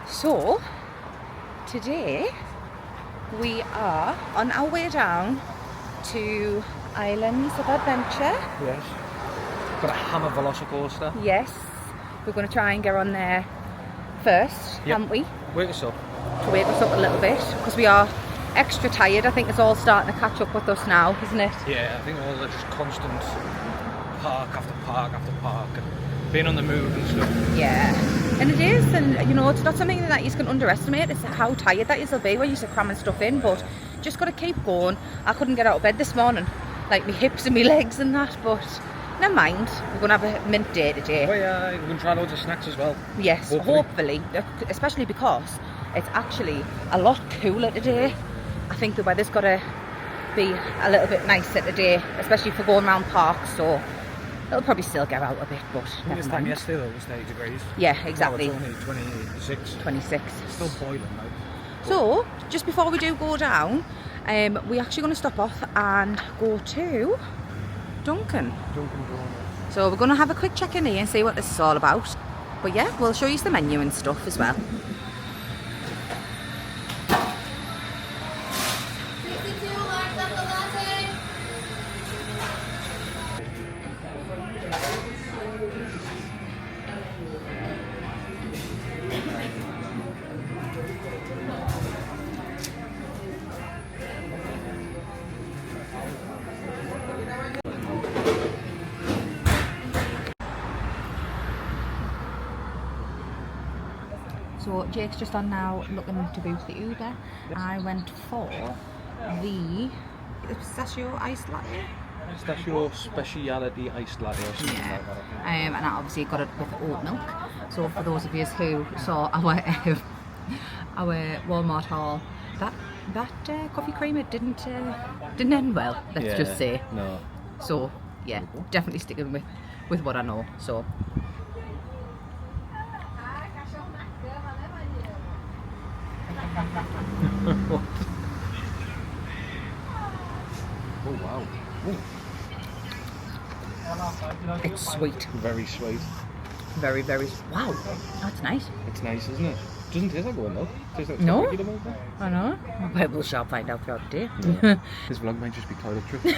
So, today we are on our way down to Islands of Adventure. Yes. Got a hammer Velocicoaster. Yes, we're going to try and get on there first, haven't we? Wake us up. To wake us up a little bit, because we are extra tired. I think it's all starting to catch up with us now, isn't it? Yeah, I think all the just constant park after park after park and being on the move and stuff. Yeah, and it is, and you know, it's not something that you can underestimate. It's how tired that you'll be when you're cramming stuff in, but just got to keep going. I couldn't get out of bed this morning, like my hips and my legs and that, but never mind. We're going to have a mint day today. Oh yeah, we're going to try loads of snacks as well. Yes, hopefully, especially because it's actually a lot cooler today. I think the weather's got to be a little bit nicer today, especially for going around parks, so it'll probably still get out a bit, but This time yesterday though, it was 30 degrees. Yeah, exactly. Now it's only 26. It's still boiling now. So, just before we do go down, we're actually going to stop off and go to Dunkin. So we're going to have a quick check in here and see what this is all about. But yeah, we'll show you the menu and stuff as well. So Jake's just on now looking to book the Uber. I went for the pistachio iced latte. Pistachio speciality iced latte or something like that, I think. And I obviously got it with oat milk. So for those of you who saw our Walmart haul, that coffee creamer didn't end well. Let's just say. No. So yeah, definitely sticking with what I know. So. What? Oh wow. Ooh. It's sweet. Very sweet. Very, very. Wow, that's nice. It's nice, isn't it? Doesn't taste like oat milk. Tastes like No. regular milk. I know. Well, we shall find out throughout the day. Yeah. This vlog might just be toiletry.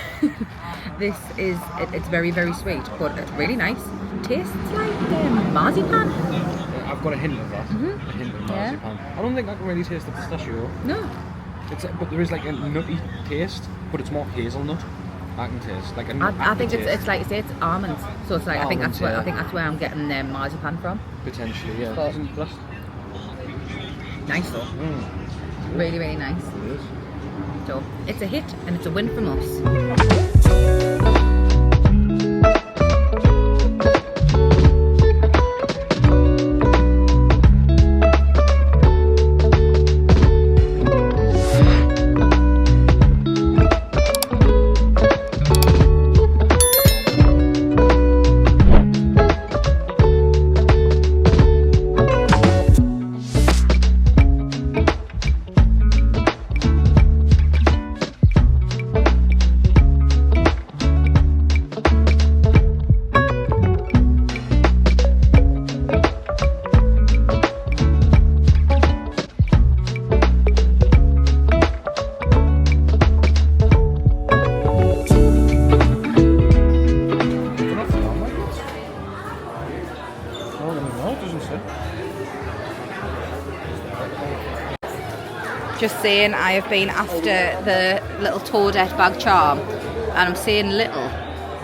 It's very, very sweet, but it's really nice. Tastes like marzipan. I've got a hint of that. Mm-hmm. A hint of marzipan. I don't think I can really taste the pistachio. No. But there is like a nutty taste, but it's more hazelnut. I can taste like a nut. I think it's like you say, it's almonds. So it's like Almonds, I think that's where I'm getting marzipan from. Potentially, yeah. But- Isn't it? Nice though. Really, really nice. It is. So it's a hit and it's a win from us. Just saying, I have been after the little toadette bag charm, and I'm saying little,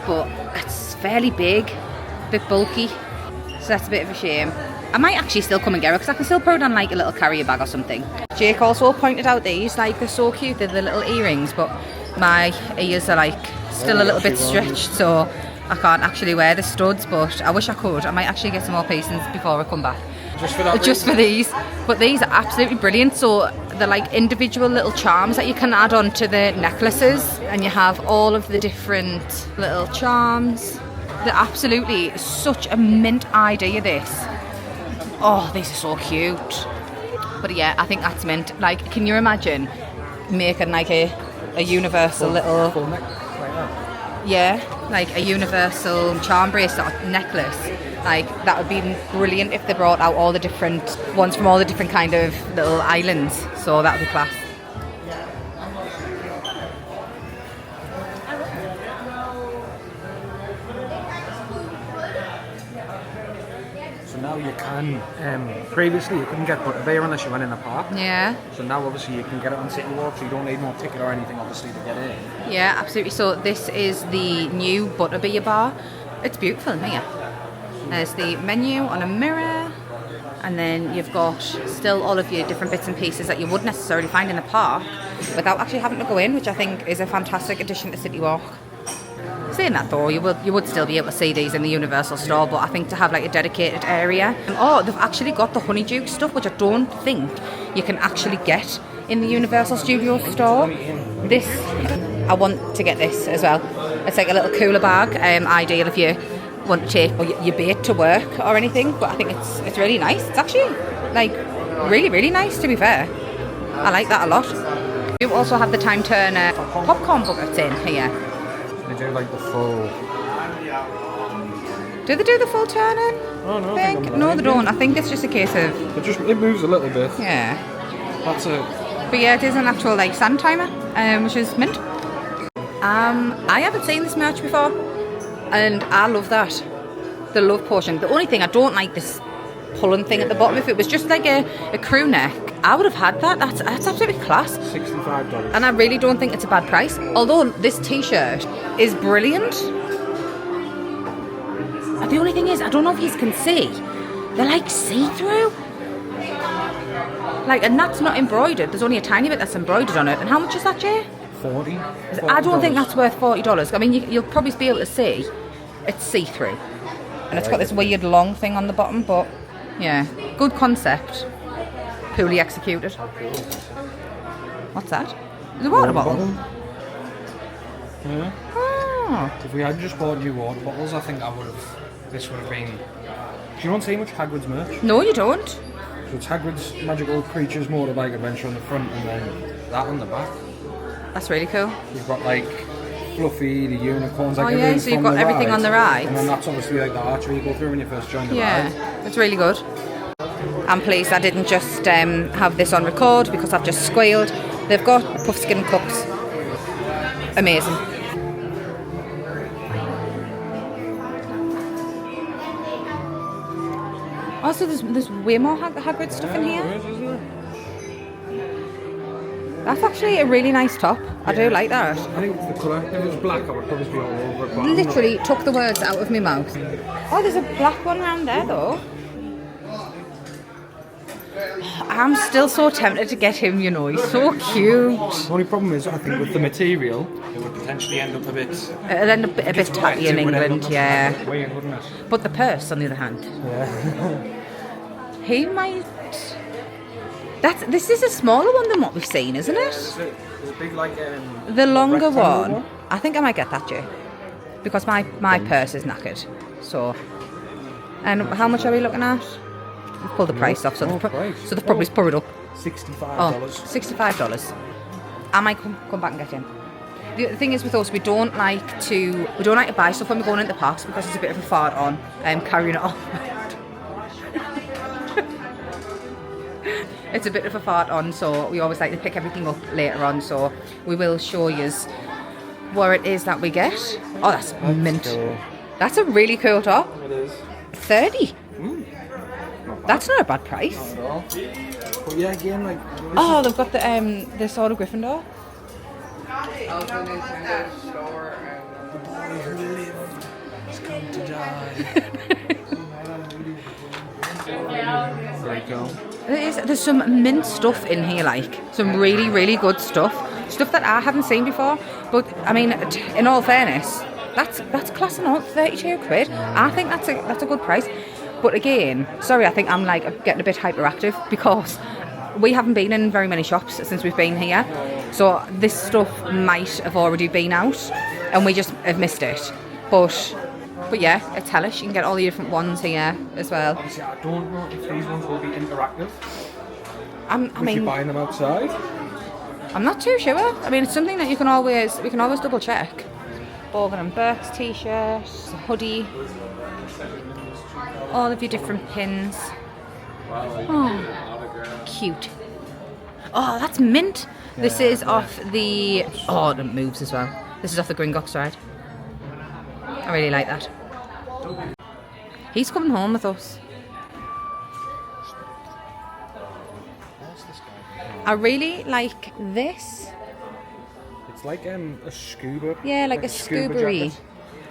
but it's fairly big, a bit bulky, so that's a bit of a shame. I might actually still come and get it because I can still put it on like a little carrier bag or something. Jake also pointed out these, like they're so cute, they're the little earrings, but my ears are like still a little bit stretched, so I can't actually wear the studs, but I wish I could. I might actually get some more pieces before I come back. Just for that Just for these. But these are absolutely brilliant. So they're like individual little charms that you can add on to the necklaces, and you have all of the different little charms. They're absolutely such a mint idea, this. Oh, these are so cute. But yeah, I think that's mint. Like, can you imagine making like a universal little... full neck like that. Yeah, like a universal charm bracelet necklace Like, that would be brilliant if they brought out all the different ones from all the different kind of little islands. So that would be class. So now you can, previously you couldn't get Butterbeer unless you went in the park. Yeah. So now obviously you can get it on City Walk, so you don't need no ticket or anything obviously to get in. Yeah, absolutely. So this is the new Butterbeer bar. It's beautiful in here. There's the menu on a mirror, and then you've got still all of your different bits and pieces that you wouldn't necessarily find in the park without actually having to go in, which I think is a fantastic addition to City Walk. Saying that though, you would still be able to see these in the Universal store, but I think to have like a dedicated area. Oh, they've actually got the honeydew stuff, which I don't think you can actually get in the Universal Studio store. This, I want to get this as well. It's like a little cooler bag, ideal if you want to take your bait to work or anything, but I think it's really nice. It's actually like really, really nice, to be fair. I like that a lot. You also have the Time Turner popcorn buckets in here. They do like the full... Do they do the full turning? Oh no, No, they don't. I think it's just a case of... It moves a little bit. Yeah. That's it. But yeah, it is an actual like sand timer, which is mint. I haven't seen this merch before, and I love that. The love potion. The only thing I don't like this pulling thing at the bottom. If it was just like a crew neck, I would have had that. That's absolutely class. $65. And I really don't think it's a bad price. Although this t-shirt is brilliant. The only thing is, I don't know if you can see, they're like see-through. Like, and that's not embroidered. There's only a tiny bit that's embroidered on it. And how much is that, Jay? $40. I don't think that's worth $40. I mean, you'll probably be able to see it's see-through. And it's got this weird long thing on the bottom, but yeah, good concept. Poorly executed. What's that? It's a water bottle. Yeah. Oh. If we had just bought new water bottles, I think this would have been... Do you not see much Hagrid's merch? No, you don't. So it's Hagrid's Magical Creatures Motorbike Adventure on the front and then that on the back. That's really cool. You've got like Fluffy, the unicorns, like yeah, so you've got everything on the ride. And then that's obviously like the archery you go through when you first join the ride. Yeah, it's really good. I'm pleased I didn't just have this on record because I've just squealed. They've got puffskin cups. Amazing. Also, there's way more Hagrid stuff in here. That's actually a really nice top. I do like that. I think it's the colour. If it was black, I would probably be all over it. Literally took the words out of my mouth. Oh, there's a black one around there though. I'm still so tempted to get him, you know, he's so cute. The only problem is, I think with the material, it would potentially end up a bit... It'll end up a bit tatty in England, yeah. Weird, wouldn't it? But the purse, on the other hand. Yeah. He might... This is a smaller one than what we've seen, isn't it? There's a big, like... the longer one. I think I might get that, Jay. Because my purse is knackered. So... And how much are we looking at? We've pulled the price off, so they've probably put it up. $65. Oh, $65. I might come back and get him. The thing is with us, we don't like to buy stuff when we're going into the parks because it's a bit of a fart on carrying it on. It's a bit of a fart on, so we always like to pick everything up later on. So we will show you where it is that we get. Oh, that's mint. Cool. That's a really cool top. It is. 30. That's not a bad price. Not at all. But yeah, again, like... Oh, they've got the Sword of Gryffindor. He's come to die. Very cool. There's some mint stuff in here, like some really, really good stuff that I haven't seen before. But I mean, in all fairness, that's class and all. 32 quid. I think that's a good price. But again, sorry, I think I'm like getting a bit hyperactive because we haven't been in very many shops since we've been here. So this stuff might have already been out and we just have missed it. But yeah, it's hellish. You can get all the different ones here as well. Obviously, I don't know if these ones will be interactive. I mean, you buying them outside? I'm not too sure. I mean, it's something that we can always double check. Borgen and Burke's t-shirt, hoodie. all of your different pins. Oh, cute. Oh, that's mint. This is off the... Oh, it moves as well. This is off the Gringotts ride. I really like that. He's coming home with us. I really like this. It's like a scuba. Yeah, like a scuba-y. jacket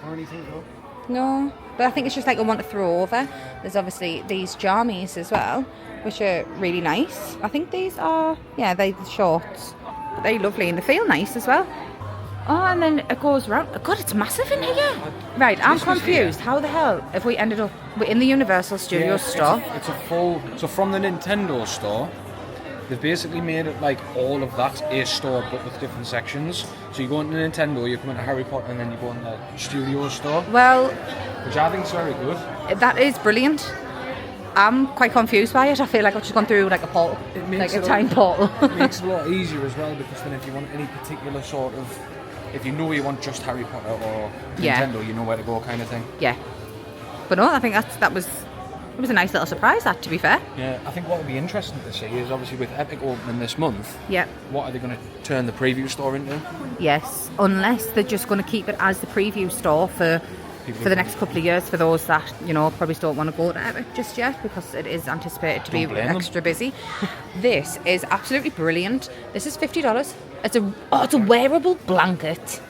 or anything, though. No, but I think it's just like I want to throw over. There's obviously these jammies as well, which are really nice. I think these are, yeah, they're the shorts. But they're lovely and they feel nice as well. Oh, and then it goes round. God, it's massive in here. Right, I'm confused. How the hell have we ended up in the Universal Studios store? It's a full... So from the Nintendo store, they've basically made it like all of that a store but with different sections. So you go into Nintendo, you come into Harry Potter, and then you go into the Studio store. Well... Which I think is very good. That is brilliant. I'm quite confused by it. I feel like I've just gone through like a portal. Like a time portal. It makes it a lot easier as well, because then if you want any particular sort of... If you know you want just Harry Potter or Nintendo, you know where to go, kind of thing. Yeah. But no, I think that was a nice little surprise, that, to be fair. Yeah, I think what would be interesting to see is obviously with Epic opening this month, yeah, what are they going to turn the preview store into? Yes, unless they're just going to keep it as the preview store for the next couple of years, for those that, you know, probably don't want to go to Epic just yet, because it is anticipated to be extra busy. This is absolutely brilliant. This is $50. It's a wearable blanket.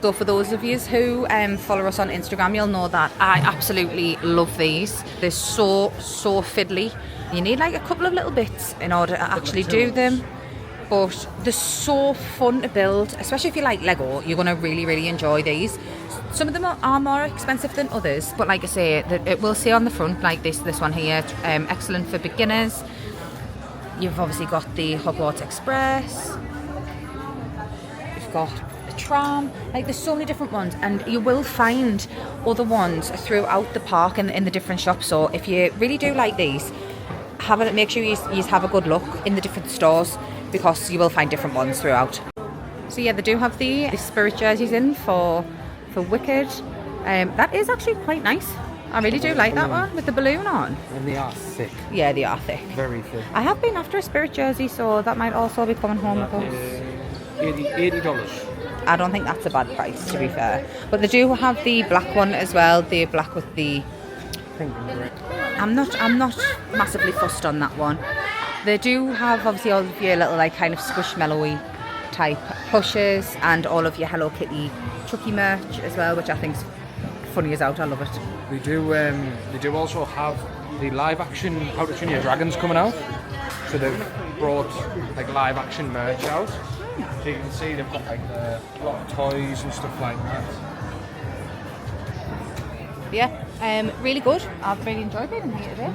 So for those of you who follow us on Instagram, you'll know that I absolutely love these. They're so fiddly. You need like a couple of little bits in order to actually do them. But they're so fun to build, especially if you like Lego. You're going to really enjoy these. Some of them are more expensive than others, but like I say, it will say on the front, like this one here, excellent for beginners. You've obviously got the Hogwarts Express. You've got a tram. Like, there's so many different ones, and you will find other ones throughout the park and in the different shops. So if you really do like these, make sure you have a good look in the different stores, because you will find different ones throughout. So yeah, they do have the Spirit jerseys in for Wicked. That is actually quite nice. I really do like that one with the balloon on. And they are thick. Yeah, they are thick. Very thick. I have been after a Spirit jersey, so that might also be coming home with us. $80. I don't think that's a bad price, to be fair. But they do have the black one as well, the black with the... Pink and grey. I'm not massively fussed on that one. They do have obviously all of your little like kind of squishmallowy type plushes and all of your Hello Kitty Chucky merch as well, which I think's funny as out. I love it. They do also have the live action How to Train Your Dragons coming out. So they've brought like live action merch out. So you can see they've got like a lot of toys and stuff like that. Yeah, really good. I've really enjoyed being in here today.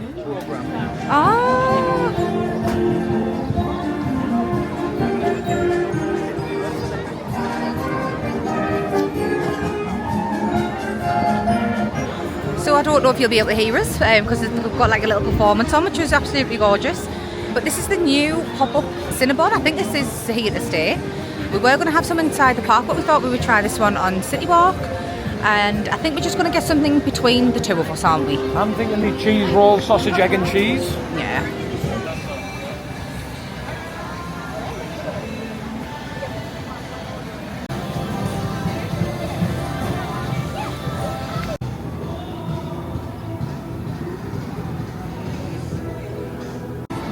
So I don't know if you'll be able to hear us, because we've got like a little performance on, which is absolutely gorgeous. But this is the new pop-up Cinnabon. I think this is here to stay. We were going to have some inside the park, but we thought we would try this one on City Walk. And I think we're just going to get something between the two of us, aren't we? I'm thinking the cheese roll, sausage, egg and cheese. Yeah.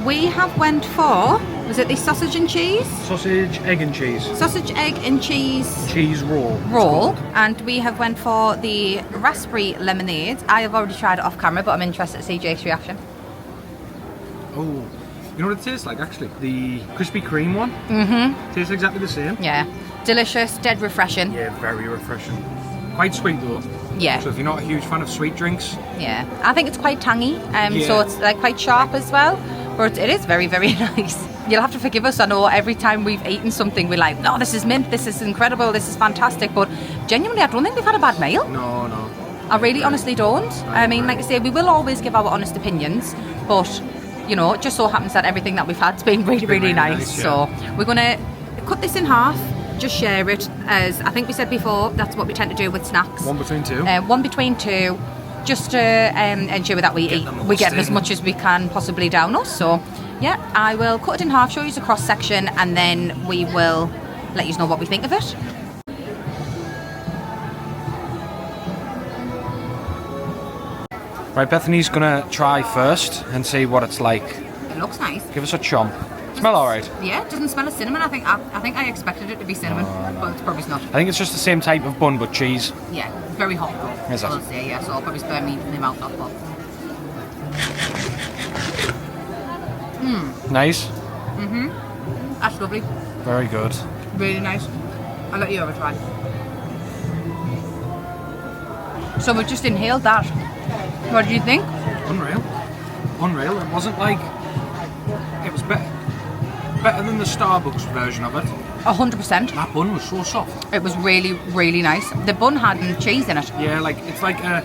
We have went for, was it the sausage and cheese? Sausage, egg and cheese. Sausage, egg and cheese. Cheese roll. And we have went for the raspberry lemonade. I have already tried it off camera, but I'm interested to see Jake's reaction. Oh, you know what it tastes like actually? The Krispy Kreme one. Tastes exactly the same. Yeah. Delicious, dead refreshing. Yeah, very refreshing. Quite sweet though. Yeah. So if you're not a huge fan of sweet drinks. Yeah. I think it's quite tangy, so it's like quite sharp as well. But it is very nice. You'll have to forgive us. I know every time we've eaten something we're like, no, this is mint, this is incredible, this is fantastic. But genuinely, I don't think we've had a bad meal. No. I really honestly don't. I mean, like I say, we will always give our honest opinions, but you know, it just so happens that everything that we've had's been really nice. Yeah. So we're gonna cut this in half, just share it, as I think we said before, that's what we tend to do with snacks. One between two. One between two. just to ensure that we get as much as we can possibly down us. So yeah, I will cut it in half, show you the cross section, and then we will let you know what we think of it. Right, Bethany's gonna try first and see what it's like. It looks nice. Give us a chomp. Smell alright? Yeah, it doesn't smell of cinnamon. I think I expected it to be cinnamon, but it's probably not. I think it's just the same type of bun but cheese. Yeah, very hot though. Is it? I'll say, yeah, so I'll probably spare me my mouth off. Nice? That's lovely. Very good. Really nice. I'll let you have a try. So we just inhaled that. What did you think? Unreal. Unreal. It wasn't like... It was better than the Starbucks version of it. 100%. That bun was so soft. It was really, really nice. The bun had cheese in it. Yeah, like it's like a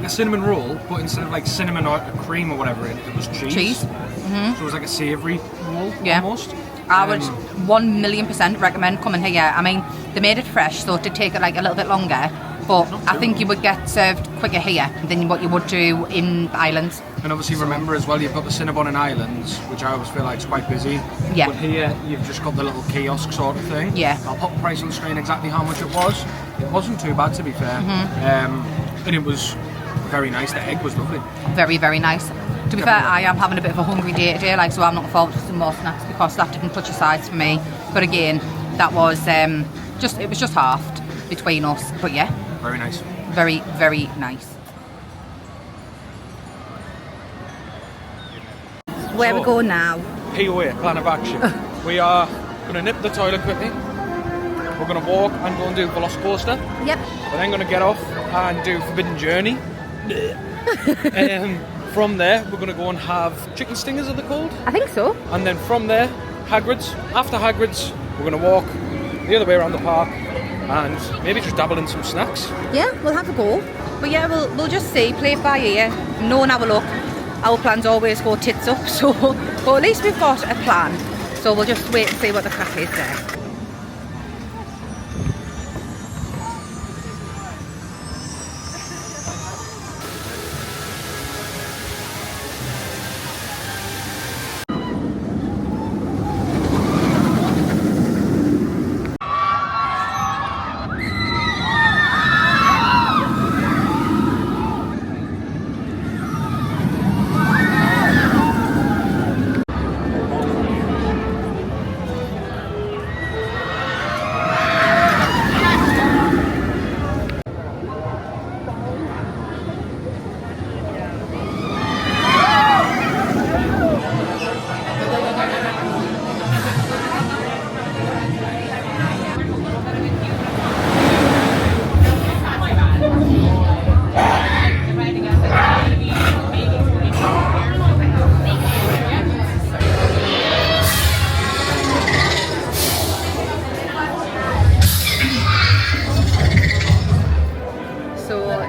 cinnamon roll, but instead of like cinnamon or cream or whatever, it was cheese. Cheese. So it was like a savoury roll almost. I would 1,000,000% recommend coming here. I mean, they made it fresh, so it did take it like a little bit longer. But I think you would get served quicker here than what you would do in Islands. And obviously remember as well, you've got the Cinnabon in Islands, which I always feel like is quite busy. Yeah. But here, you've just got the little kiosk sort of thing. Yeah. I'll put the price on the screen exactly how much it was. It wasn't too bad, to be fair. And it was very nice. The egg was lovely. Very, very nice. To be fair, I am having a bit of a hungry day today, like, so I'm looking forward to some more snacks because that didn't touch the sides for me. But again, that was it was just halved between us. But yeah. Very nice. Very, very nice. Where we go now? POA, plan of action. We are going to nip the toilet quickly. We're going to walk and go and do Velocicoaster. Yep. We're then going to get off and do Forbidden Journey. From there, we're going to go and have chicken stingers, are they called? I think so. And then from there, Hagrid's. After Hagrid's, we're going to walk the other way around the park and maybe just dabble in some snacks. Yeah, we'll have a go. But yeah, we'll just see, play it by ear, knowing our luck. Our plans always go tits up, so but at least we've got a plan. So we'll just wait and see what the crack is there.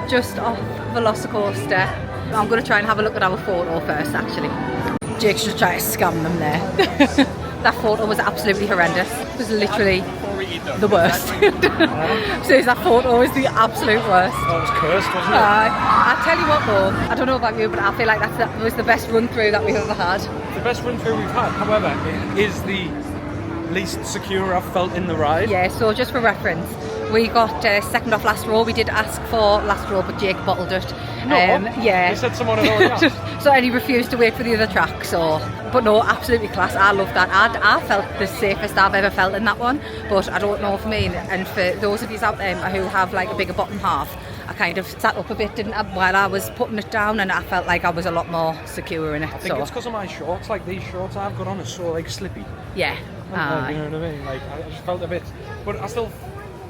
Just off Velocicoaster. I'm going to try and have a look at our photo first, actually. Jake's just trying to scam them there. That photo was absolutely horrendous. It was literally the worst. So that photo is the absolute worst. Oh, it was cursed, wasn't it? I tell you what though, I don't know about you, but I feel like that was the best run through that we've ever had. The best run through we've had, however, it is the least secure I've felt in the ride. Yeah, so just for reference, we got second off last row. We did ask for last row, but Jake bottled it. No, yeah. You said someone had already asked. So, and he refused to wait for the other track. So, but no, absolutely class. I love that. I felt the safest I've ever felt in that one. But I don't know for me, and for those of you out there who have like a bigger bottom half, I kind of sat up a bit, didn't I, while I was putting it down, and I felt like I was a lot more secure in it. I think it's because of my shorts. Like these shorts I've got on are so like slippy. Yeah. You know what I mean? Like I just felt a bit, but I still felt.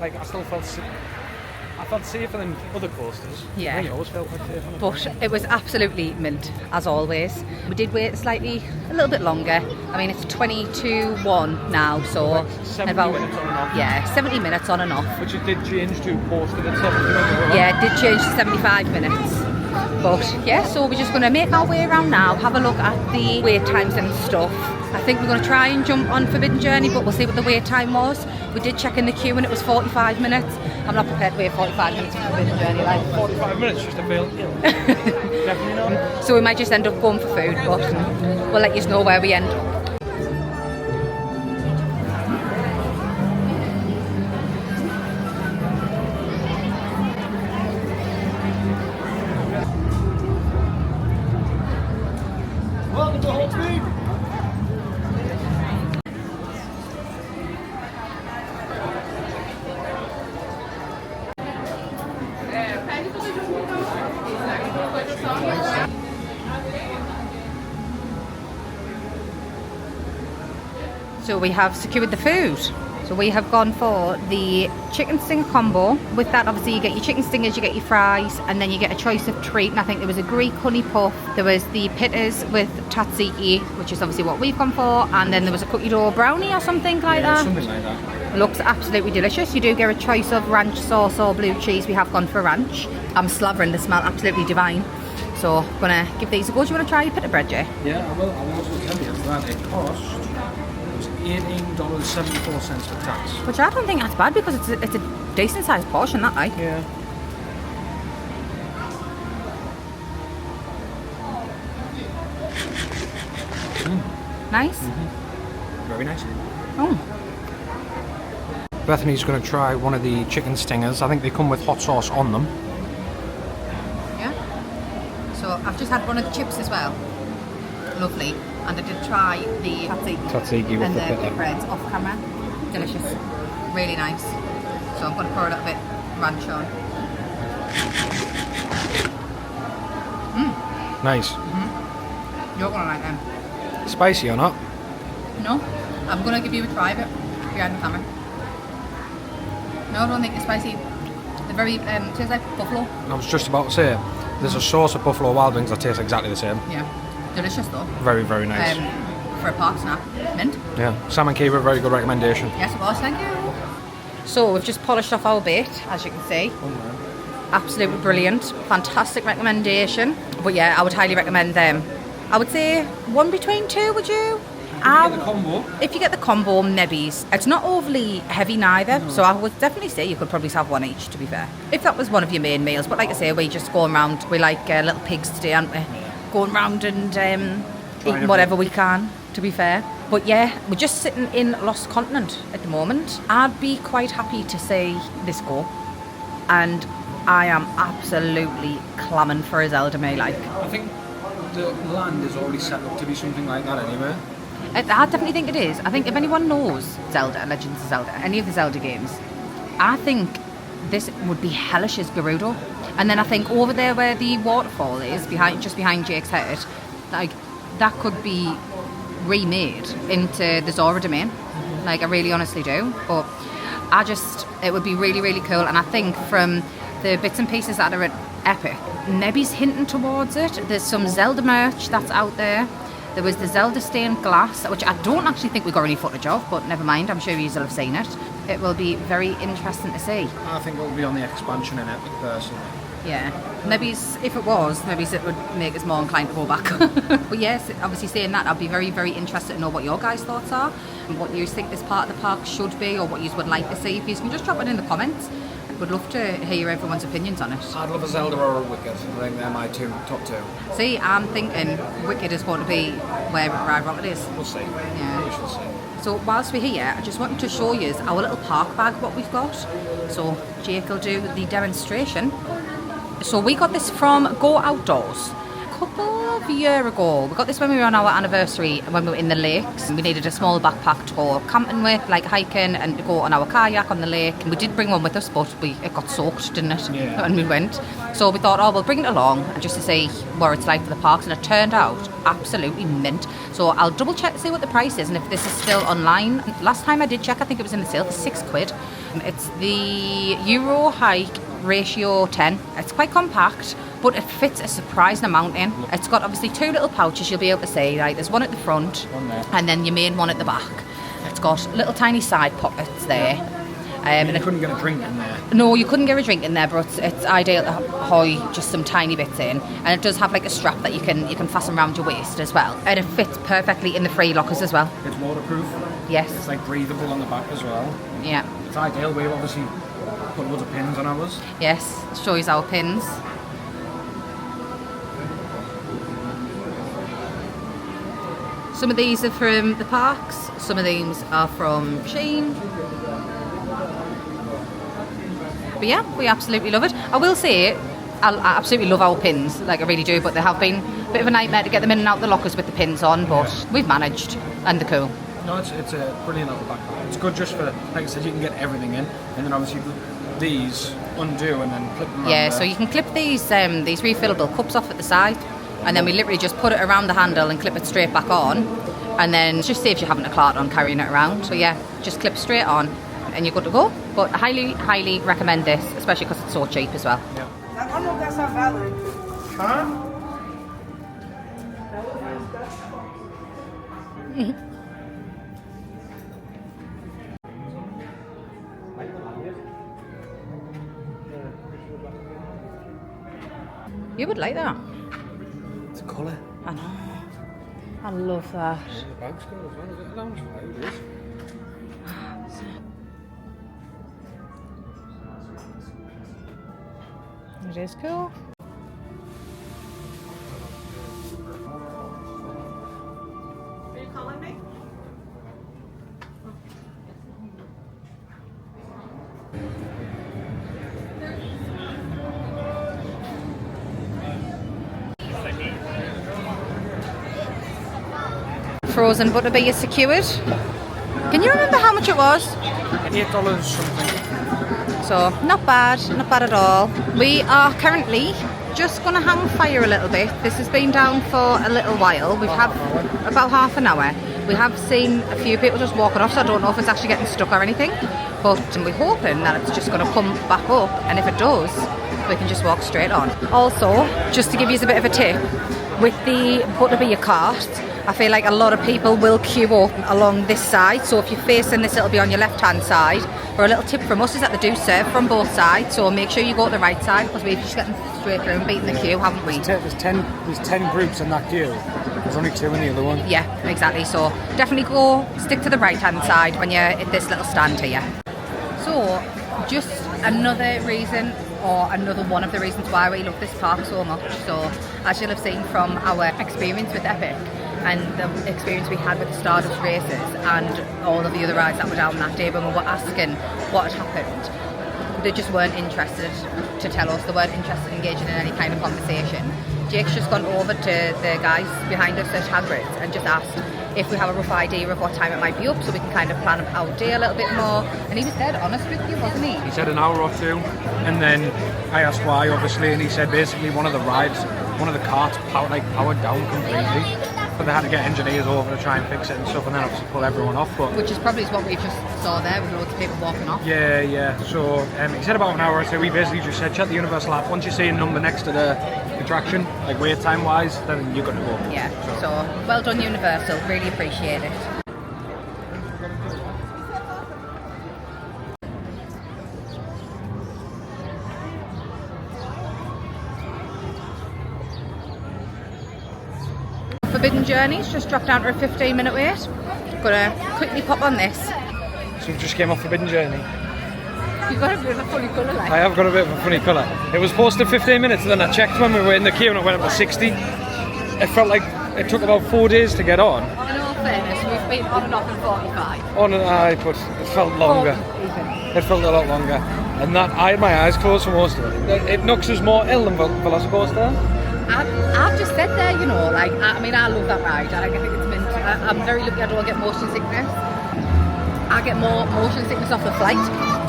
I felt safer than other coasters. Yeah. I always felt like safer. But it was absolutely mint, as always. We did wait a little bit longer. I mean, it's 22:01 now, so like 70 minutes on and off. Yeah, 70 minutes on and off. Which it did change to posted at 70 minutes. Yeah, it did change to 75 minutes. But yeah, so we're just going to make our way around now, have a look at the wait times and stuff. I think we're going to try and jump on Forbidden Journey, but we'll see what the wait time was. We did check in the queue and it was 45 minutes. I'm not prepared to wait 45 minutes for Forbidden Journey. Like 45 minutes just to fail. Definitely not. So we might just end up going for food, but we'll let you know where we end up. Welcome to Hot Speed. So we have secured the food. So we have gone for the chicken stinger combo. With that, obviously, you get your chicken stingers, you get your fries, and then you get a choice of treat. And I think there was a Greek honey puff, there was the pittas with tzatziki, which is obviously what we've gone for, and then there was a cookie dough brownie or something like that. Something like that. Looks absolutely delicious. You do get a choice of ranch sauce or blue cheese. We have gone for ranch. I'm slavering, they smell absolutely divine. So I'm gonna give these a go. Do you want to try your pita bread, Jay? Yeah, I will. I will also tell you that it cost $18.74 for tax. Which I don't think that's bad because it's a decent sized portion, that like. Yeah. Nice. Very nice. Oh. Bethany's going to try one of the chicken stingers. I think they come with hot sauce on them. Yeah. So I've just had one of the chips as well. Lovely. And I did try the Tzatziki with and the the pita. breads off camera. Delicious. Really nice. So I'm going to pour a little bit ranch on. Nice. You're going to like them. Spicy or not? No? I'm going to give you a try of it behind the camera. No, I don't think it's spicy. They're very, tastes like buffalo. I was just about to say, there's a sauce of Buffalo Wild Wings that tastes exactly the same. Yeah. Delicious though. Very, very nice. For a park snack. Mint. Yeah, Sam and Kiva, very good recommendation. Yes, it was, thank you. So we've just polished off our bait, as you can see. Absolutely brilliant. Fantastic recommendation. But yeah, I would highly recommend them. I would say one between two, would you? Get the combo. If you get the combo Nebbies, it's not overly heavy neither, so I would definitely say you could probably have one each, to be fair. If that was one of your main meals, but like I say, we just going around, we like little pigs today, aren't we? Going round and eating whatever we can, to be fair. But yeah, we're just sitting in Lost Continent at the moment. I'd be quite happy to see this go, and I am absolutely clamming for a Zelda May like. I think the land is already set up to be something like that anyway. I definitely think it is. I think if anyone knows Zelda, Legends of Zelda, any of the Zelda games, I think this would be hellish as Gerudo. And then I think over there where the waterfall is, just behind Jake's head, like that could be remade into the Zora domain. Like I really honestly do. But it would be really, really cool. And I think from the bits and pieces that are at Epic, Nebby's hinting towards it. There's some Zelda merch that's out there. There was the Zelda stained glass, which I don't actually think we got any footage of, but never mind, I'm sure you will have seen it. It will be very interesting to see. I think it will be on the expansion in Epic personally. Yeah, maybe if it was, maybe it would make us more inclined to go back. But yes, obviously saying that, I'd be very, very interested to know what your guys' thoughts are, and what you think this part of the park should be, or what you would like to see. If you can just drop it in the comments. Would love to hear everyone's opinions on it. I'd love a Zelda or a Wicked. I think they're my top two. See, I'm thinking Wicked is going to be where Ride Rocket is. We'll see. Yeah. We shall see. So whilst we're here, I just wanted to show you our little park bag, what we've got. So Jake will do the demonstration. So we got this from Go Outdoors a couple of years ago. We got this when we were on our anniversary, when we were in the lakes. We needed a small backpack to go camping with, like hiking, and to go on our kayak on the lake. And we did bring one with us, but it got soaked, didn't it? Yeah. When we went. So we thought, we'll bring it along just to see what it's like for the parks. And it turned out absolutely mint. So I'll double check to see what the price is and if this is still online. Last time I did check, I think it was in the sale for £6. It's the Euro Hike Ratio 10. It's quite compact, but it fits a surprising amount in. It's got obviously two little pouches you'll be able to see. Like there's one at the front, One there. and then your main one at the back. It's got little tiny side pockets there. And you couldn't get a drink in there? No, you couldn't get a drink in there, but it's ideal to hoy just some tiny bits in. And it does have like a strap that you can fasten around your waist as well. And it fits perfectly in the free lockers as well. It's waterproof? Yes. It's like breathable on the back as well? Yeah. It's ideal. We've obviously put loads of pins on ours. Yes, show you our pins. Some of these are from the parks, some of these are from Sheen. But yeah, we absolutely love it. I will say, I absolutely love our pins, like I really do, but they have been a bit of a nightmare to get them in and out the lockers with the pins on, but we've managed, and they're cool. No, it's a brilliant little back. It's good just for, like I said, you can get everything in, and then obviously these undo and then clip them around. Yeah, so you can clip these refillable cups off at the side, and then we literally just put it around the handle and clip it straight back on, and then it just saves you having a cart on carrying it around. So yeah, just clip straight on and you're good to go. But I highly recommend this, especially because it's so cheap as well. Yeah. I don't know if that's not valid. Huh? You would like that. It's a colour. I know. I love that. The bag's cool as well, is it? How much it is? It is cool. Are you calling me? Frozen Butterbeer secured. Can you remember how much it was? $8 something. So not bad at all. We are currently just going to hang fire a little bit. This has been down for a little while. We've had about half an hour. We have seen a few people just walking off, so I don't know if it's actually getting stuck or anything. But we're hoping that it's just going to come back up, and if it does, we can just walk straight on. Also, just to give you a bit of a tip, with the Butterbeer cart, I feel like a lot of people will queue up along this side, so if you're facing this, it'll be on your left hand side. Or a little tip from us is that they do serve from both sides, so make sure you go to the right side, because we've just gotten straight through and beaten the queue, haven't we? There's 10 groups in that queue. There's only 2 in the other one. Yeah, exactly. So definitely stick to the right hand side when you're at this little stand here. So just another reason, or another one of the reasons why we love this park so much. So as you'll have seen from our experience with Epic, and the experience we had with the Stardust races and all of the other rides that were down that day, when we were asking what had happened, they just weren't interested to tell us. They weren't interested in engaging in any kind of conversation. Jake's just gone over to the guys behind us at Hagrid's and just asked if we have a rough idea of what time it might be up, so we can kind of plan our day a little bit more. And he was dead honest with you, wasn't he? He said an hour or two, and then I asked why, obviously, and he said basically one of the carts powered down completely. But they had to get engineers over to try and fix it and stuff, and then obviously pull everyone off. But which is probably what we just saw there, with loads of people walking off. Yeah. So he said about an hour or two. We basically just said check the Universal app. Once you see a number next to the attraction, like wait time wise, then you're good to go. Yeah. So well done, Universal. Really appreciate it. Forbidden Journeys just dropped down to a 15-minute wait. Gonna quickly pop on this. So we just came off Forbidden Journey. You've got a bit of a funny colour, like. I have got a bit of a funny colour. It was posted 15 minutes, and then I checked when we were in the queue and it went up to 60. It felt like it took about 4 days to get on. In all fairness, we've been on and off in 45. On and aye, but it felt longer. It felt a lot longer. And that, I had my eyes closed for most of it. It knocks us more ill than Velocicoaster. I've just said there, you know, like, I love that ride. I think it's mint. I'm very lucky I don't get motion sickness. I get more motion sickness off the flight,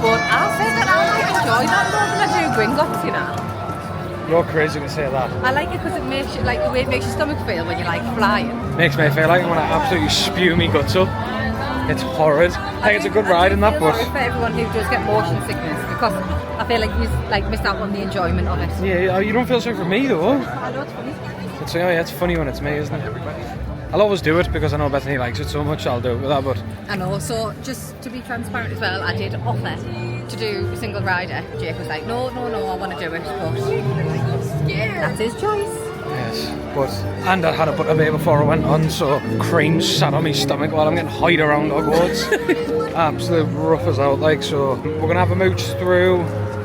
but I'll say that I enjoy that more than I do Gringotts, you know. You're crazy to say that. I like it because it makes you, like, the way it makes your stomach feel when you're like flying. Makes me feel like when I absolutely spew me guts up. It's horrid. I think it's a good ride in that, but for everyone who does get motion sickness, because I feel like you miss out on the enjoyment of it. Yeah, you don't feel sorry for me though. I know it's funny. It's funny when it's me, isn't it? I'll always do it because I know Bethany likes it so much. I'll do it with her, but I know, so just to be transparent as well, I did offer to do a single rider. Jake was like, no, I want to do it, but that's his choice. yes, and I had a Butterbeer before I went on, so cream sat on my stomach while I'm getting hide around Hogwarts. Absolute rough as out, like. So we're gonna have a mooch through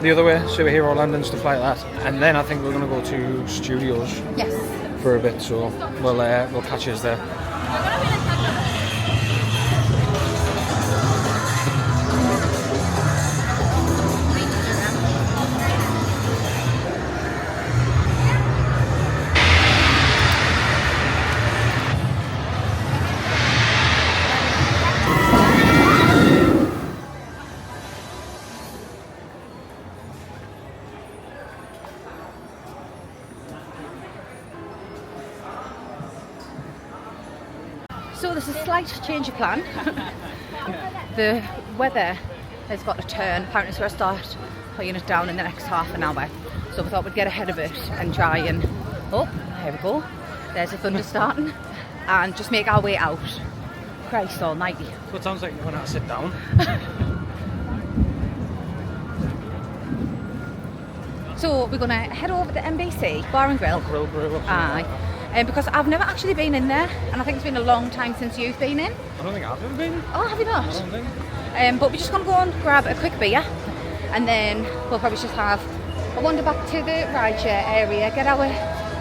the other way, Superhero Land and stuff like that, and then I think we're gonna go to Studios. Yes. For a bit, so we'll catch us there. So there's a slight change of plan. The weather has got to turn. Apparently it's going to start putting it down in the next half an hour. So we thought we'd get ahead of it and try and... Oh, here we go. There's the thunder starting. And just make our way out. Christ almighty. So it sounds like you're going to sit down. So we're going to head over to NBC Bar and Grill. Grill Brew. Aye. Because I've never actually been in there, and I think it's been a long time since you've been in. I don't think I've ever been. Oh, have you not? I don't think. But we're just going to go and grab a quick beer, and then we'll probably just have a wander back to the rideshare area, get our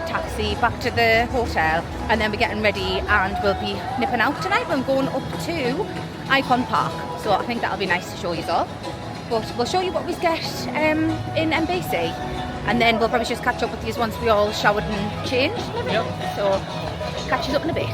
taxi back to the hotel, and then we're getting ready, and we'll be nipping out tonight. We're going up to Icon Park, so I think that'll be nice to show you all. But we'll show you what we get in NBC. And then we'll probably just catch up with these once we all showered and changed. Yep. So, catch you up in a bit.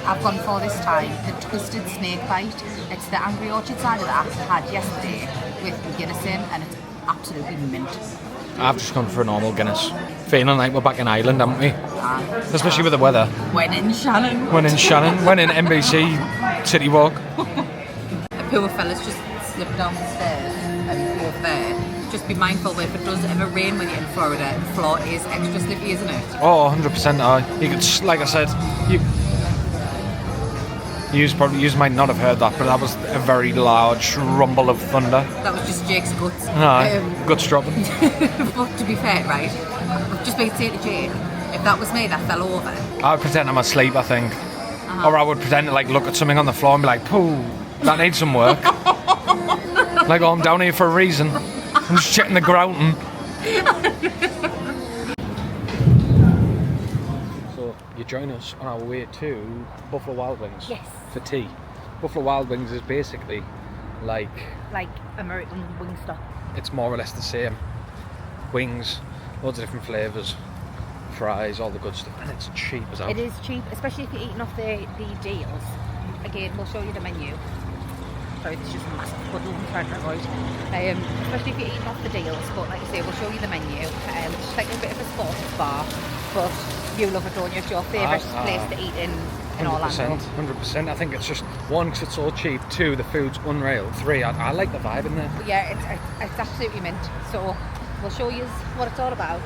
I've gone for this time the twisted snake bite. It's the Angry Orchard cider that I had yesterday with Guinness in, and it's absolutely mint. I've just gone for a normal Guinness. Feeling like we're back in Ireland, haven't we? Especially with the weather. When in Shannon. When in Shannon. When in NBC City Walk. The poor fella's just slipped down the stairs and walked there. Just be mindful if it does ever rain when you're in Florida, the floor is extra slippy, isn't it? Oh, 100% aye. You could, like I said, you might not have heard that, but that was a very large rumble of thunder. That was just Jake's guts. Guts dropping. But to be fair, right, I've just been saying to Jake, if that was me that fell over, I would pretend I'm asleep, I think. Or I would pretend to look at something on the floor and be like, pooh, that needs some work. Like, oh, I'm down here for a reason. I'm just checking the ground. So, you join us on our way to Buffalo Wild Wings. Yes. For tea. Buffalo Wild Wings is basically like American Wingstop. It's more or less the same. Wings, loads of different flavours, fries, all the good stuff, and it's cheap as hell. It is cheap, especially if you're eating off the deals. Again, we'll show you the menu. Sorry, this is just a massive puddle I'm trying to avoid. Especially if you're eating off the deals, but like I say, we'll show you the menu. It's just like a bit of a sports bar, but you love it, don't you? It's your favourite place to eat in Orlando. 100%. I think it's just, one, because it's so cheap, two, the food's unreal, three, I like the vibe in there. But yeah, it's absolutely mint. So we'll show you what it's all about.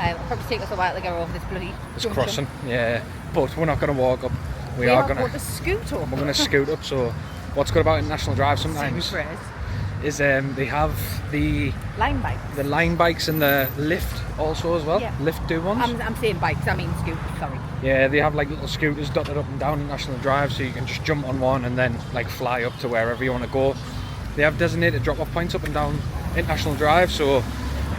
It'll probably take us a while to go over this bloody It's junction. crossing, yeah, but we're not going to walk up. We are going to scoot up. We're going to scoot up, so what's good about International Drive sometimes is they have the line bikes and the lift also as well. Yeah. Lift do ones. I'm saying bikes, I mean scooters, sorry. Yeah, they have like little scooters dotted up and down International Drive, so you can just jump on one and then like fly up to wherever you want to go. They have designated drop-off points up and down International Drive, so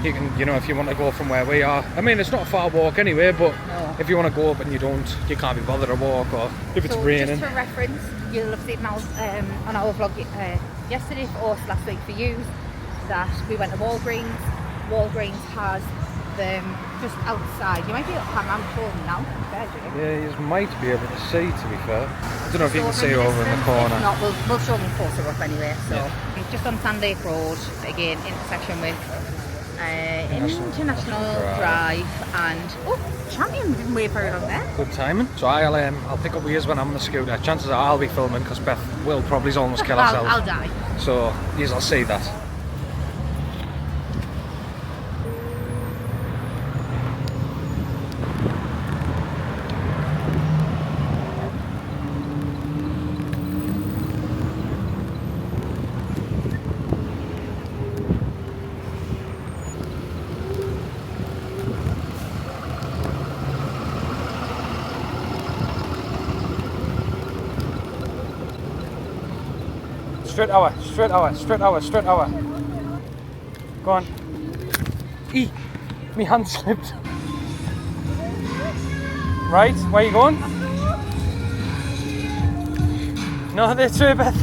you can, you know, if you want to go from where we are. I mean, it's not a far walk anyway, but if you want to go up and you can't be bothered to walk, or if it's raining. Just for reference, you'll have seen on our vlog yesterday for us, last week for you, that we went to Walgreens. Walgreens has them just outside. You might be able to pan around for them now. Yeah, you might be able to see, to be fair. I don't know if you can see over in the corner. If not, we'll show them closer up anyway. So it's just on Sand Lake Road, again, intersection with International Drive and Champion. We didn't wait very long there. Good timing. So I'll pick up with you when I'm on the scooter. Chances are I'll be filming because Beth will probably almost kill herself. I'll die. So yes, I'll see that. Straight hour. Go on. Me hand slipped. Right, where are you going? No, that's it, Beth.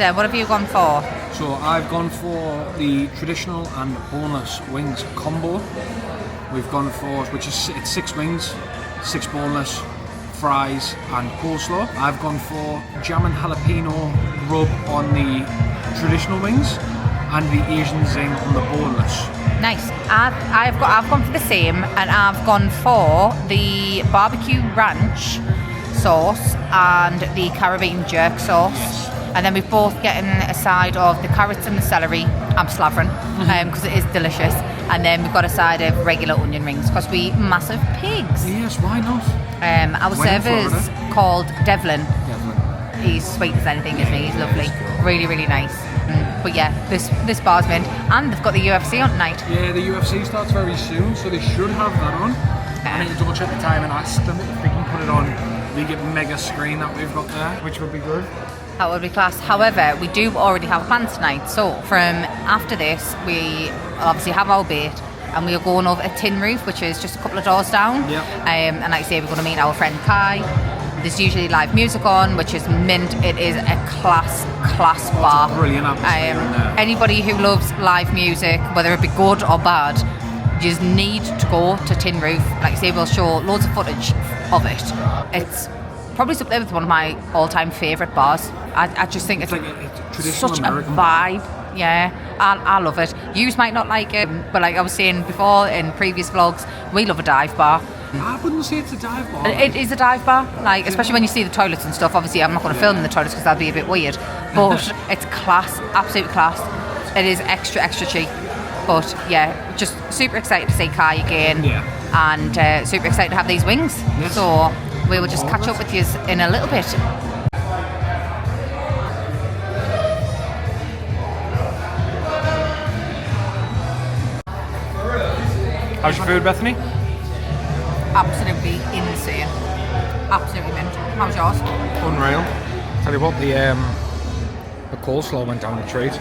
What have you gone for? So I've gone for the traditional and boneless wings combo. We've gone for, it's 6 wings, 6 boneless, fries and coleslaw. I've gone for jam and jalapeno rub on the traditional wings and the Asian zing on the boneless. Nice. I've gone for the same, and I've gone for the barbecue ranch sauce and the Caribbean jerk sauce. Yes. And then we've both getting a side of the carrots and the celery. I'm slavering because it is delicious. And then we've got a side of regular onion rings because we massive pigs. Yes, why not? Our server's called Devlin. He's sweet as anything, isn't he? He's lovely. Really, really nice. But yeah, this bar's mint. And they've got the UFC on tonight. Yeah, the UFC starts very soon, so they should have that on. I need to double check the time and ask them if they can put it on the mega screen that we've got there, which would be good. That would be class. However, we do already have plans tonight. So from after this, we obviously have our bait and we are going over a Tin Roof, which is just a couple of doors down. Yep. And like I say, we're going to meet our friend Kai. There's usually live music on, which is mint. It is a class bar. It's a brilliant atmosphere in there. Anybody who loves live music, whether it be good or bad, you just need to go to Tin Roof. Like I say, we'll show loads of footage of it. It's probably up there with one of my all-time favourite bars. I just think it's like a traditional such American a vibe. Yeah, I love it. Yous might not like it, but like I was saying before in previous vlogs, we love a dive bar. I wouldn't say it's a dive bar. It is a dive bar, like especially when you see the toilets and stuff. Obviously, I'm not going to film in the toilets because that'd be a bit weird. But it's class, absolute class. It is extra cheap. But yeah, just super excited to see Kai again, and super excited to have these wings. Yes. So we will just catch up with you in a little bit. How's your food, Bethany? Absolutely insane. Absolutely mint. How's yours? Unreal. Tell you what, the coleslaw went down the treat.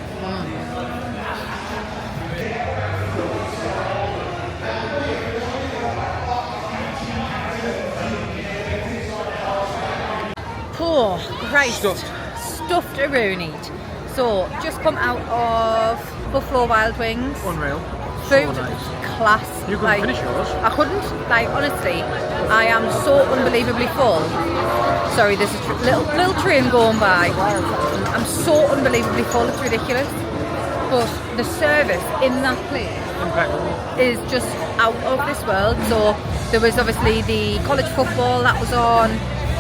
Oh, Right, Stuffed. stuffed arooneyed. So, just come out of Buffalo Wild Wings. Unreal. Food, So nice. class. You couldn't finish yours. I couldn't. Like, honestly, I am so unbelievably full. Sorry, there's a little train going by. I'm so unbelievably full, it's ridiculous. But the service in that place is just out of this world. So there was obviously the college football that was on.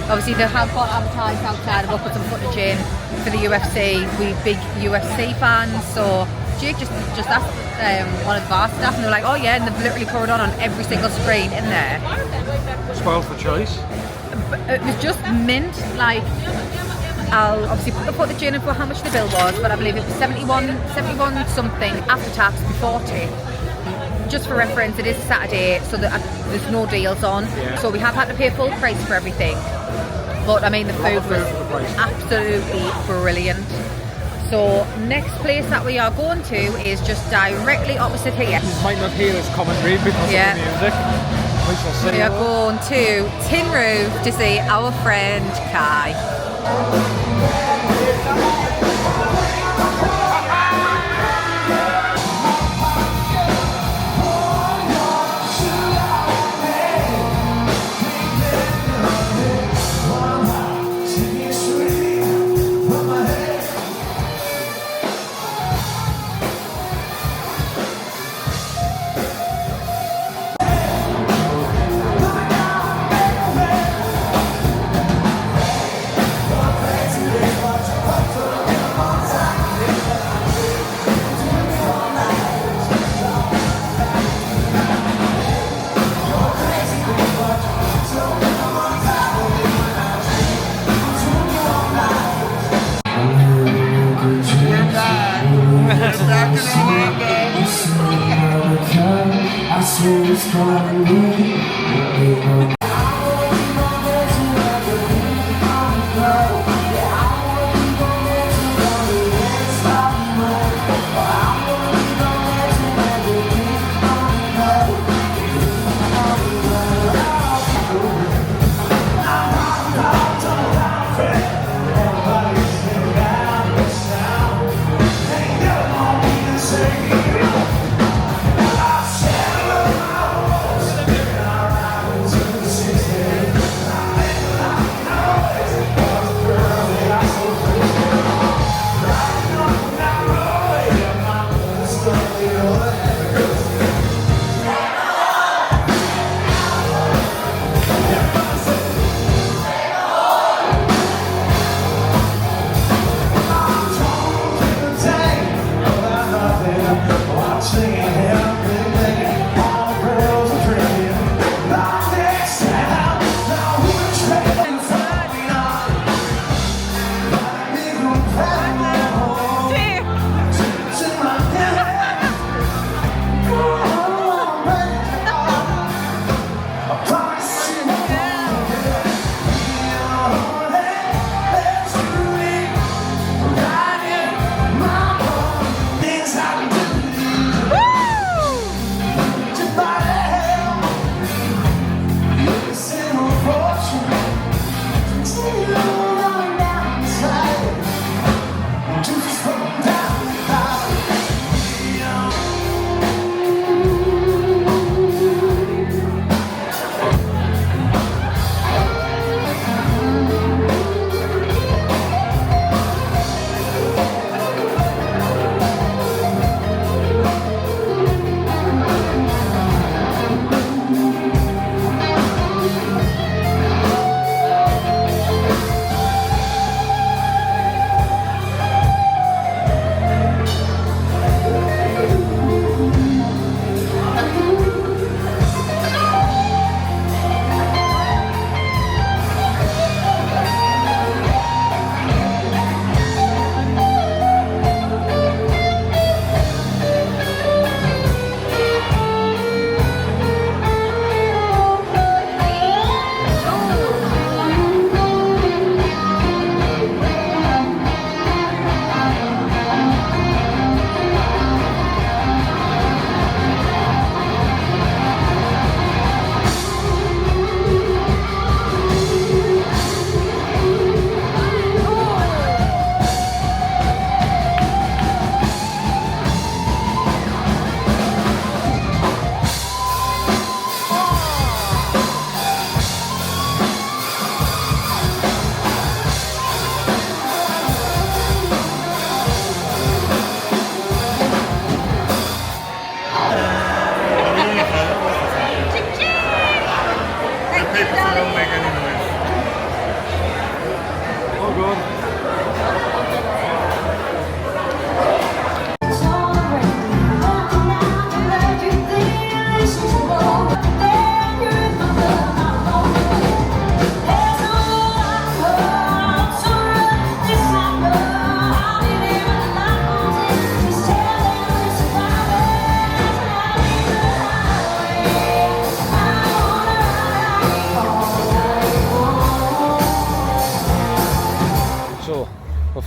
Obviously they have got advertised outside. I've put some footage in for the UFC. We big UFC fans. So Jake just asked one of the bar staff, and they're like, oh yeah, and they've literally put it on every single screen in there. Spoiled for choice. It was just mint. Like, I'll obviously put the footage in for how much the bill was, but I believe it was 71 something after tax before tip. Just for reference, it is a Saturday, so there's no deals on. Yeah. So we have had to pay full price for everything. But I mean, the food was absolutely brilliant. So next place that we are going to is just directly opposite here. You might not hear this commentary because of the music. We shall see. We are going to Tin Roof to see our friend Kai.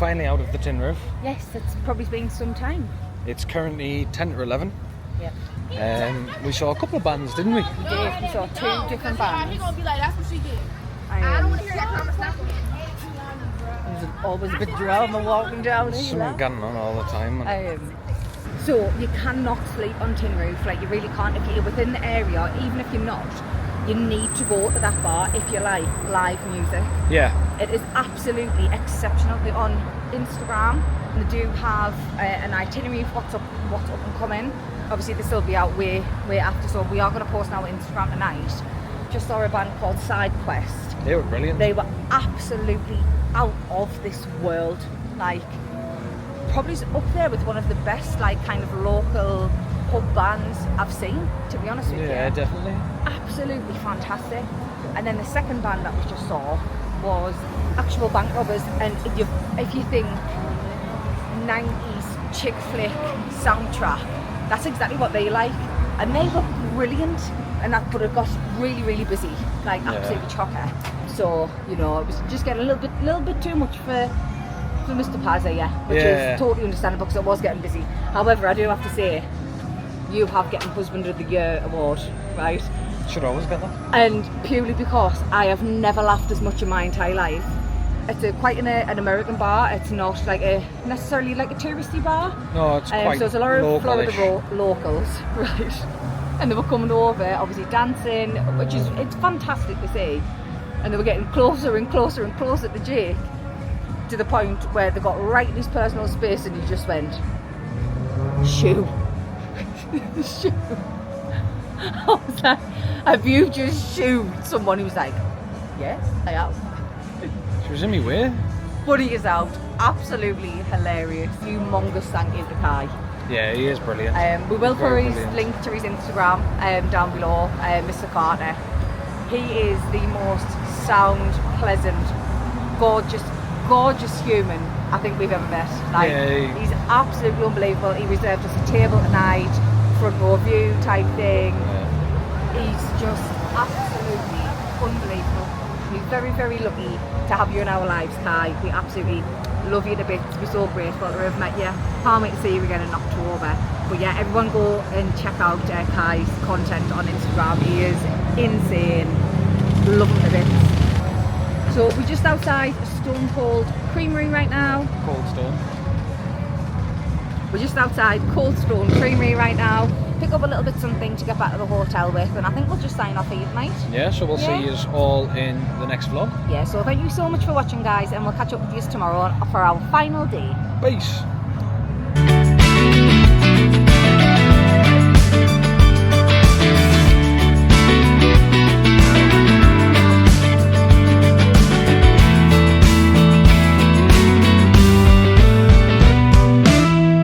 finally out of the tin roof. Yes, it's probably been some time. It's currently 10 to 11. Yeah. We saw a couple of bands, didn't we? We did. We saw 2 different bands. He's gonna be like, that's what she did. I don't want to hear that conversation. There's always a bit of drama walking down here. Something going on all the time. So you cannot sleep on tin roof, like you really can't. If you're within the area, even if you're not, you need to go to that bar if you like live music. Yeah. It is absolutely exceptional. They're on Instagram and they do have an itinerary of what's up and coming. Obviously this will be out way after, so we are going to post on our Instagram tonight. Just saw a band called Side Quest. They were brilliant. They were absolutely out of this world. Like, probably up there with one of the best, like, kind of local pub bands I've seen, to be honest with you. Yeah, definitely. Absolutely fantastic. And then the second band that we just saw was Actual Bank Robbers, and if you think 90s chick flick soundtrack, that's exactly what they like. And they were brilliant, and that but it got really busy, like absolutely chocker. So, you know, it was just getting a little bit too much for Mr. Pazza, which is totally understandable because it was getting busy. However, I do have to say, you have getting Husband of the Year award, right? Should always get that. And purely because I have never laughed as much in my entire life. It's quite an American bar. It's not like necessarily like a touristy bar. No, it's quite so there's a lot of localish. Florida locals, right? And they were coming over, obviously dancing, which is it's fantastic to see. And they were getting closer and closer and closer to Jake, to the point where they got right in his personal space, and he just went, "Shoo." Shoo. I was like, have you just shooed someone? He was like, yeah, I have. She was in me way. Funny as out, absolutely hilarious, humongous thank you to Kai. Yeah, he is brilliant. We will put his brilliant. link to his Instagram down below, Mr. Carter. He is the most sound, pleasant, gorgeous human I think we've ever met. Like, he's absolutely unbelievable. He reserved us a table tonight, front row view type thing. He's just absolutely unbelievable. We're very lucky to have you in our lives, Kai. We absolutely love you to bits. We're so grateful to have met you. Can't wait to see you again in October. But yeah, everyone go and check out Kai's content on Instagram. He is insane. Love him to bits. So we're just outside Stone Cold Creamery right now. Cold Stone. We're just outside Cold Stone Creamery right now. Pick up a little bit something to get back to the hotel with, and I think we'll just sign off for you tonight. Yeah, so we'll see you all in the next vlog. Yeah, so thank you so much for watching, guys, and we'll catch up with you tomorrow for our final day. Peace.